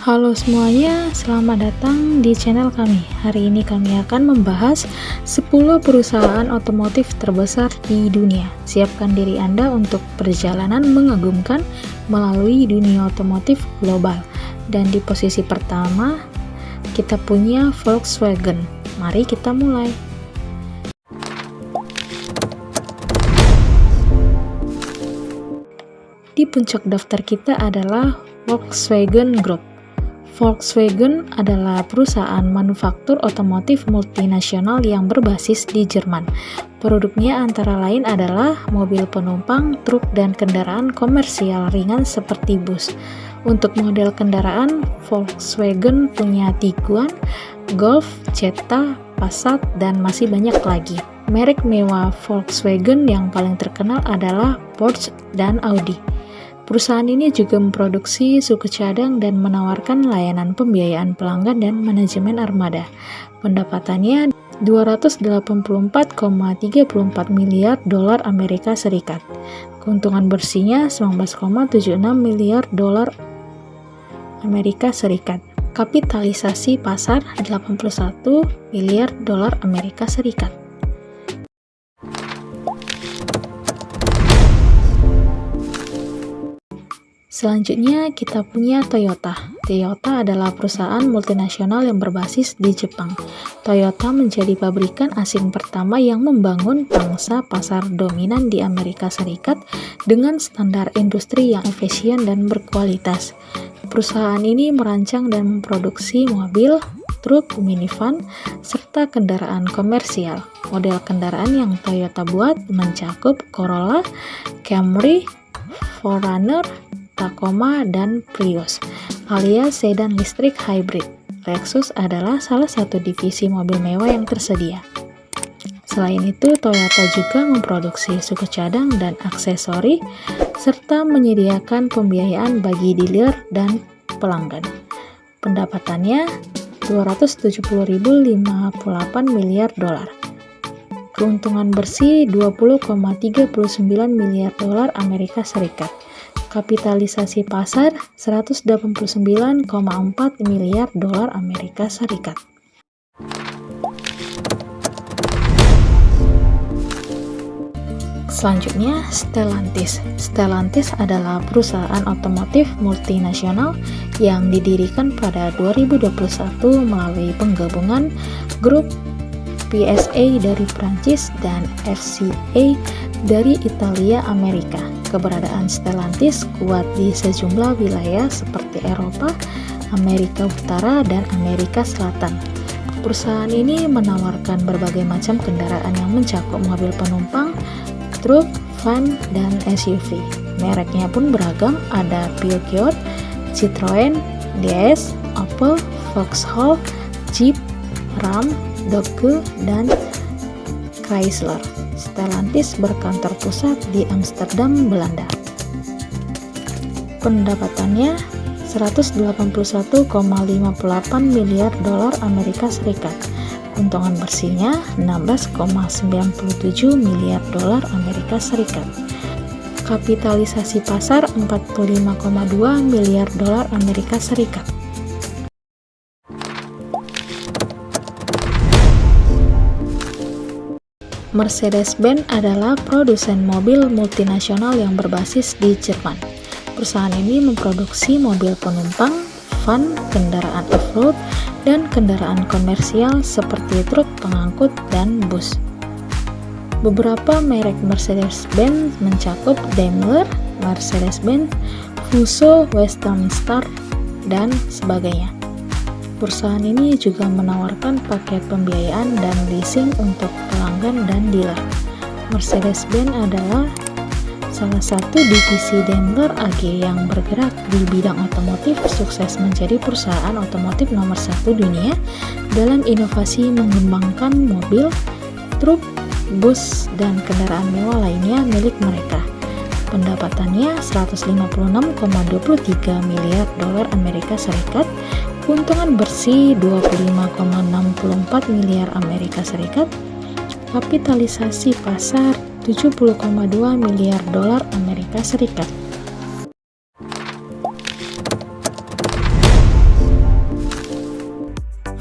Halo semuanya, selamat datang di channel kami. Hari ini kami akan membahas 10 perusahaan otomotif terbesar di dunia. Siapkan diri Anda untuk perjalanan mengagumkan melalui dunia otomotif global. Dan di posisi pertama, kita punya Volkswagen. Mari kita mulai. Di puncak daftar kita adalah Volkswagen Group. Volkswagen adalah perusahaan manufaktur otomotif multinasional yang berbasis di Jerman. Produknya antara lain adalah mobil penumpang, truk, dan kendaraan komersial ringan seperti bus. Untuk model kendaraan, Volkswagen punya Tiguan, Golf, Jetta, Passat, dan masih banyak lagi. Merek mewah Volkswagen yang paling terkenal adalah Porsche dan Audi. Perusahaan ini juga memproduksi suku cadang dan menawarkan layanan pembiayaan pelanggan dan manajemen armada. Pendapatannya 284,34 miliar dolar Amerika Serikat. Keuntungan bersihnya 19,76 miliar dolar Amerika Serikat. Kapitalisasi pasar 81 miliar dolar Amerika Serikat. Selanjutnya kita punya Toyota. Toyota adalah perusahaan multinasional yang berbasis di Jepang. Toyota menjadi pabrikan asing pertama yang membangun pangsa pasar dominan di Amerika Serikat dengan standar industri yang efisien dan berkualitas. Perusahaan ini merancang dan memproduksi mobil, truk, minivan, serta kendaraan komersial. Model kendaraan yang Toyota buat mencakup Corolla, Camry, 4Runner, Tacoma, dan Prius, alias sedan listrik hybrid. Lexus adalah salah satu divisi mobil mewah yang tersedia. Selain itu, Toyota juga memproduksi suku cadang dan aksesori, serta menyediakan pembiayaan bagi dealer dan pelanggan. Pendapatannya 270.058 miliar dolar. Keuntungan bersih 20,39 miliar dolar Amerika Serikat. Kapitalisasi pasar 189,4 miliar dolar Amerika Serikat. Selanjutnya, Stellantis. Stellantis adalah perusahaan otomotif multinasional yang didirikan pada 2021 melalui penggabungan grup PSA dari Prancis dan FCA dari Italia Amerika. Keberadaan Stellantis kuat di sejumlah wilayah seperti Eropa, Amerika Utara, dan Amerika Selatan. Perusahaan ini menawarkan berbagai macam kendaraan yang mencakup mobil penumpang, truk, van, dan SUV. Mereknya pun beragam, ada Peugeot, Citroen, DS, Opel, Vauxhall, Jeep, Ram, Dodge, dan Chrysler. Stellantis berkantor pusat di Amsterdam, Belanda. Pendapatannya 181,58 miliar dolar Amerika Serikat. Keuntungan bersihnya 16,97 miliar dolar Amerika Serikat. Kapitalisasi pasar 45,2 miliar dolar Amerika Serikat. Mercedes-Benz adalah produsen mobil multinasional yang berbasis di Jerman. Perusahaan ini memproduksi mobil penumpang, van, kendaraan off-road, dan kendaraan komersial seperti truk pengangkut dan bus. Beberapa merek Mercedes-Benz mencakup Daimler, Mercedes-Benz, Fuso, Western Star, dan sebagainya. Perusahaan ini juga menawarkan paket pembiayaan dan leasing untuk pelanggan dan dealer. Mercedes-Benz adalah salah satu divisi Daimler AG yang bergerak di bidang otomotif, sukses menjadi perusahaan otomotif nomor 1 dunia dalam inovasi mengembangkan mobil, truk, bus, dan kendaraan mewah lainnya milik mereka. Pendapatannya 156,23 miliar dolar Amerika Serikat. Keuntungan bersih 25,64 miliar Amerika Serikat. Kapitalisasi pasar 70,2 miliar dolar Amerika Serikat.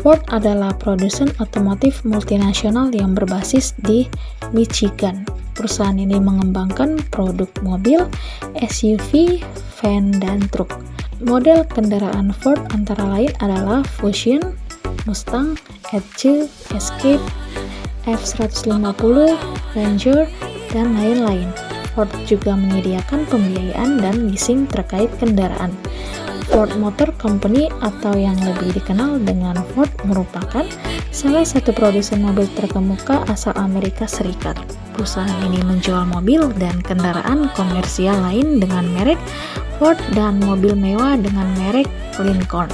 Ford adalah produsen otomotif multinasional yang berbasis di Michigan. Perusahaan ini mengembangkan produk mobil, SUV, van, dan truk. Model kendaraan Ford antara lain adalah Fusion, Mustang, Edge, Escape, F-150, Ranger, dan lain-lain. Ford juga menyediakan pembiayaan dan leasing terkait kendaraan. Ford Motor Company atau yang lebih dikenal dengan Ford merupakan salah satu produsen mobil terkemuka asal Amerika Serikat. Perusahaan ini menjual mobil dan kendaraan komersial lain dengan merek Ford dan mobil mewah dengan merek Lincoln.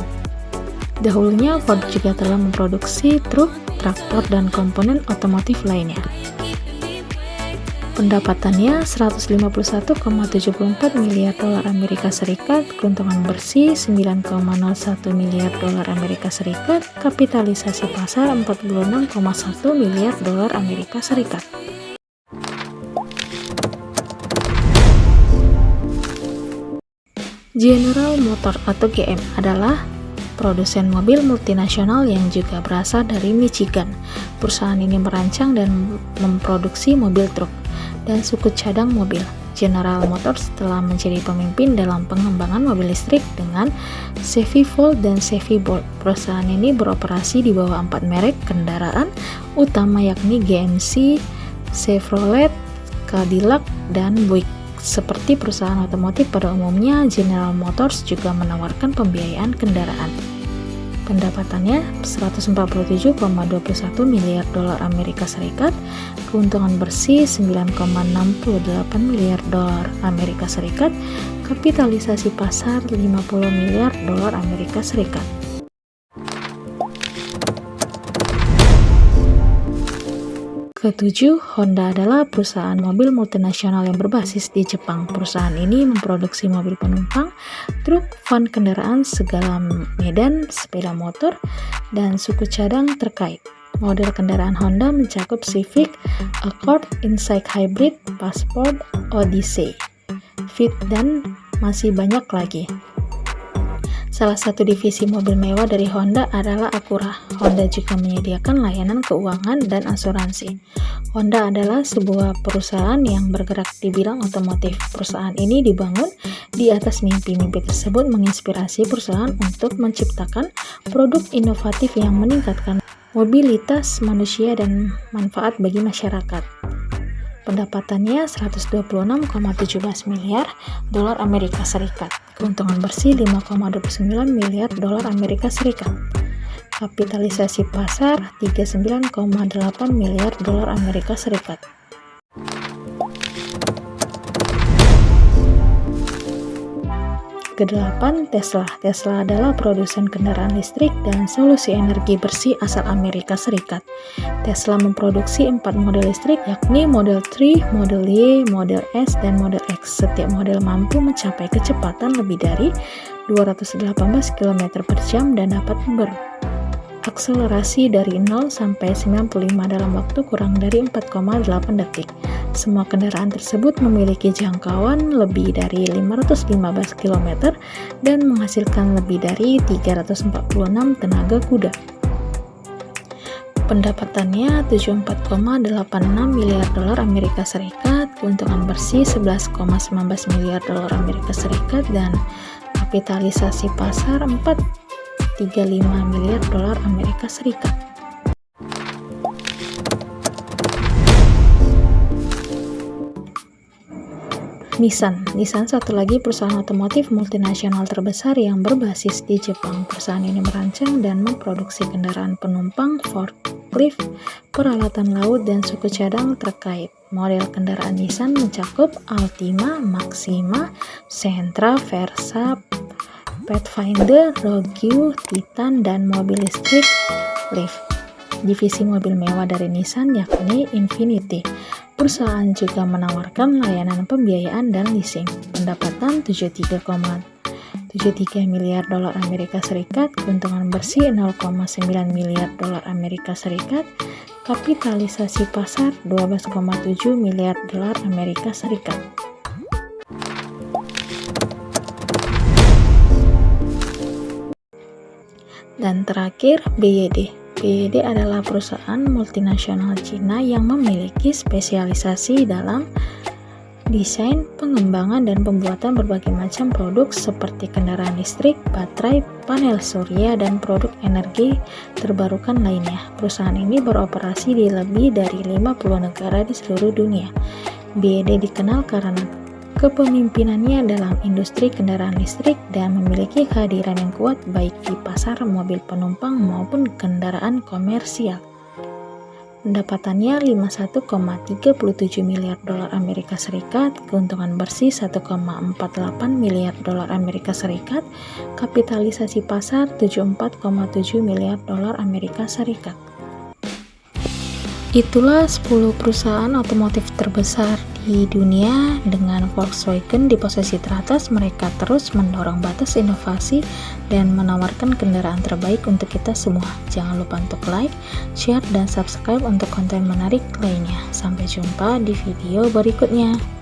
Dahulunya Ford juga telah memproduksi truk, traktor, dan komponen otomotif lainnya. Pendapatannya 151,74 miliar dolar Amerika Serikat, keuntungan bersih 9,01 miliar dolar Amerika Serikat, kapitalisasi pasar 46,1 miliar dolar Amerika Serikat. General Motors atau GM adalah produsen mobil multinasional yang juga berasal dari Michigan. Perusahaan ini merancang dan memproduksi mobil truk dan suku cadang mobil. General Motors telah menjadi pemimpin dalam pengembangan mobil listrik dengan Chevy Volt dan Chevy Bolt. Perusahaan ini beroperasi di bawah 4 merek kendaraan utama yakni GMC, Chevrolet, Cadillac, dan Buick. Seperti perusahaan otomotif pada umumnya, General Motors juga menawarkan pembiayaan kendaraan. Pendapatannya 147,21 miliar dolar Amerika Serikat, keuntungan bersih 9,68 miliar dolar Amerika Serikat, kapitalisasi pasar 50 miliar dolar Amerika Serikat. Ketujuh, Honda adalah perusahaan mobil multinasional yang berbasis di Jepang. Perusahaan ini memproduksi mobil penumpang, truk, van kendaraan segala medan, sepeda motor, dan suku cadang terkait. Model kendaraan Honda mencakup Civic, Accord, Insight Hybrid, Passport, Odyssey, Fit, dan masih banyak lagi. Salah satu divisi mobil mewah dari Honda adalah Acura. Honda juga menyediakan layanan keuangan dan asuransi. Honda adalah sebuah perusahaan yang bergerak di bidang otomotif. Perusahaan ini dibangun di atas mimpi-mimpi tersebut menginspirasi perusahaan untuk menciptakan produk inovatif yang meningkatkan mobilitas manusia dan manfaat bagi masyarakat. Pendapatannya 126,17 miliar dolar Amerika Serikat. Keuntungan bersih 5,29 miliar dolar Amerika Serikat. Kapitalisasi pasar 39,8 miliar dolar Amerika Serikat. Kedelapan, Tesla. Tesla adalah produsen kendaraan listrik dan solusi energi bersih asal Amerika Serikat. Tesla memproduksi 4 model listrik yakni Model 3, Model Y, Model S, dan Model X. Setiap model mampu mencapai kecepatan lebih dari 218 km per jam dan dapat berakselerasi dari 0 sampai 95 dalam waktu kurang dari 4,8 detik. Semua kendaraan tersebut memiliki jangkauan lebih dari 515 km dan menghasilkan lebih dari 346 tenaga kuda. Pendapatannya 74,86 miliar dolar Amerika Serikat, keuntungan bersih 11,19 miliar dolar Amerika Serikat, dan kapitalisasi pasar 435 miliar dolar Amerika Serikat. Nissan satu lagi perusahaan otomotif multinasional terbesar yang berbasis di Jepang. Perusahaan ini merancang dan memproduksi kendaraan penumpang, forklift, peralatan laut, dan suku cadang terkait. Model kendaraan Nissan mencakup Altima, Maxima, Sentra, Versa, Pathfinder, Rogue, Titan, dan mobil listrik Leaf. Divisi mobil mewah dari Nissan yakni Infiniti. Perusahaan juga menawarkan layanan pembiayaan dan leasing. Pendapatan 73,73 miliar dolar Amerika Serikat, keuntungan bersih 0,9 miliar dolar Amerika Serikat, kapitalisasi pasar 12,7 miliar dolar Amerika Serikat. Dan terakhir, BYD. BYD adalah perusahaan multinasional Cina yang memiliki spesialisasi dalam desain, pengembangan, dan pembuatan berbagai macam produk seperti kendaraan listrik, baterai, panel surya, dan produk energi terbarukan lainnya. Perusahaan ini beroperasi di lebih dari 50 negara di seluruh dunia. BYD dikenal karena kepemimpinannya dalam industri kendaraan listrik dan memiliki kehadiran yang kuat baik di pasar mobil penumpang maupun kendaraan komersial. Pendapatannya 51,37 miliar dolar Amerika Serikat, keuntungan bersih 1,48 miliar dolar Amerika Serikat, kapitalisasi pasar 74,7 miliar dolar Amerika Serikat. Itulah 10 perusahaan otomotif terbesar di dunia. Dengan Volkswagen di posisi teratas, mereka terus mendorong batas inovasi dan menawarkan kendaraan terbaik untuk kita semua. Jangan lupa untuk like, share, dan subscribe untuk konten menarik lainnya. Sampai jumpa di video berikutnya.